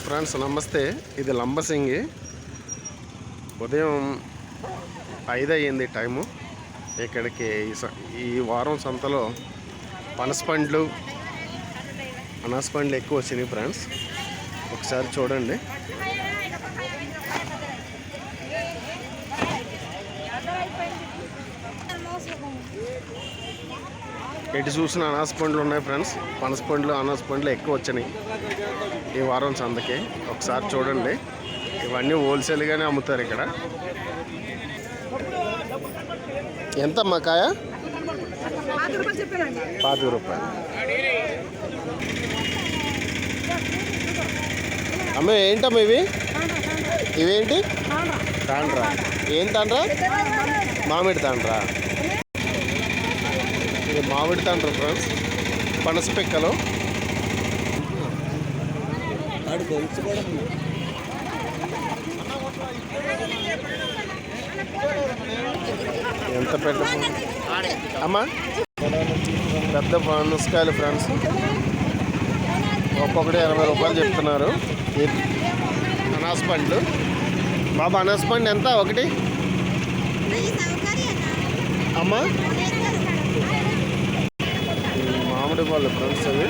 Friends నమస్తే. ఇది లంబసింగి. ఉదయం 5 అయ్యింది టైము. ఇక్కడికి ఈ వారం సంతలో పనసపండ్లు అనాస పండ్లు ఎక్కువ వచ్చినాయి ఫ్రెండ్స్. ఒకసారి చూడండి. ఎటు చూసిన అనాస పండ్లు ఉన్నాయి ఫ్రెండ్స్. పనస పండ్లు అనాస పండ్లు ఎక్కువ వచ్చినాయి ఈ వారం సంతకి. ఒకసారి చూడండి. ఇవన్నీ హోల్సేల్గానే అమ్ముతారు ఇక్కడ. ఎంత అమ్మా కాయ? 25 రూపాయలు. అమ్మ ఏంటమ్మా ఇవి? ఇవేంటి? తాండ్రా. ఏం తాండ్రా? మామిడి తాండ్రా. ఇది మామిడి తాండ్రా ఫ్రెండ్స్. పనస పిక్కలు. ఎంత పెద్ద అమ్మా? పెద్ద పనసకాయలు ఫ్రెండ్స్. ఒక్కొక్కటి 20 రూపాయలు చెప్తున్నారు. అనాస పండ్లు. బాబా అనాస పండు ఎంత ఒకటి అమ్మా? మామిడి పళ్ళు ఫ్రెండ్స్. అవి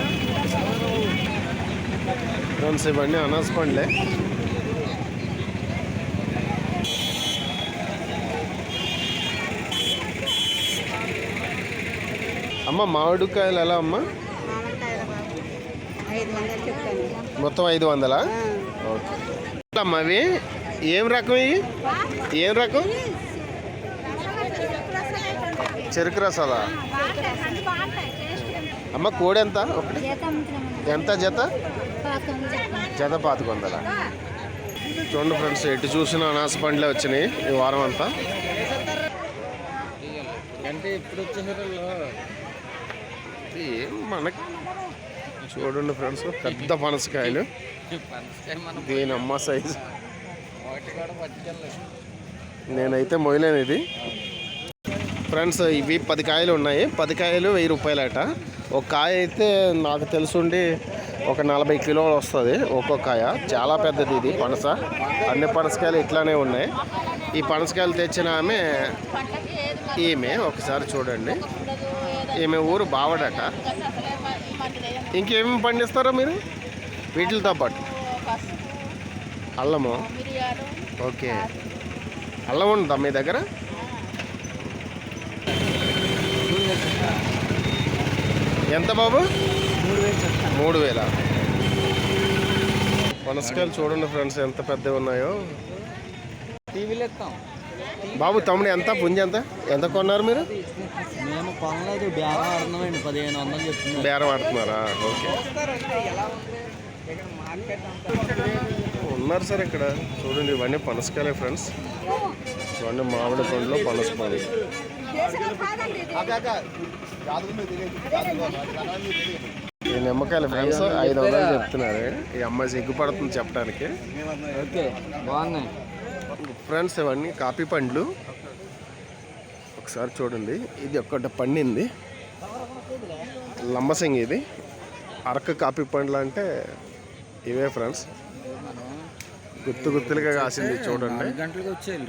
ఫ్రెండ్స్ ఇవన్నీ అనాస పండ్లే. అమ్మ మామిడికాయలు ఎలా అమ్మా? మొత్తం 500. ఓకే అమ్మా. అవి ఏం రకం? ఇవి ఏం రకం? చెరుకు రసాలా అమ్మ? కోడి ఎంత ఒకటి? ఎంత జత? జత 1100. చూడండి ఫ్రెండ్స్, ఎటు చూసిన అనాస పండ్లే వచ్చినాయి ఈ వారం అంతా. అంటే ఇప్పుడు ఏం మనకి చూడండి ఫ్రెండ్స్, పెద్ద పనసకాయలు. దీని అమ్మ సైజు నేనైతే మొయలేను ఇది ఫ్రెండ్స్. ఇవి 10 కాయలు ఉన్నాయి. 10 కాయలు 1000 రూపాయలట. ఒక కాయ అయితే నాకు తెలుసుండి ఒక 40 కిలోలు వస్తుంది ఒక్కొక్క కాయ. చాలా పెద్దది ఇది పనస. అన్ని పనసకాయలు ఇట్లానే ఉన్నాయి. ఈ పనసకాయలు తెచ్చిన ఈమె ఒకసారి చూడండి. ఈమె ఊరు బావడట. ఇంకేమేమి పండిస్తారో మీరు వీటితో పాటు? అల్లము. ఓకే, అల్లం ఉందా మీ దగ్గర? ఎంత బాబు? 3000. పనసకాయలు చూడండి ఫ్రెండ్స్ ఎంత పెద్దవి ఉన్నాయో. బాబు తమ్ముడు ఎంత పుంజి ఎంత ఎంత కొన్నారు మీరు? మేము కొనలేదు, బేరం ఆడుతున్నామండి. 1500 చెప్తున్నారు. బేరం ఆడుతున్నారా? ఓకే. ఉన్నారు సార్ ఇక్కడ. చూడండి ఇవన్నీ పనసకాయలే ఫ్రెండ్స్. చూడండి మామిడి పండ్లు, పనస పండ్లు. ఈ నిమ్మకాయలు ఫ్రెండ్స్ 500 చెప్తున్నారు. ఈ అమ్మాయి సిగ్గుపడుతుంది చెప్పడానికి. ఓకే, బాగున్నాయి ఫ్రెండ్స్. ఇవన్నీ కాపీ పండ్లు. ఒకసారి చూడండి. ఇది ఒక్కటి పండింది లంబసింగి. ఇది అరక కాపీ పండ్లు అంటే ఇవే ఫ్రెండ్స్. గుత్తులుగా కాసింది చూడండి. గంటలకు వచ్చేయాలి.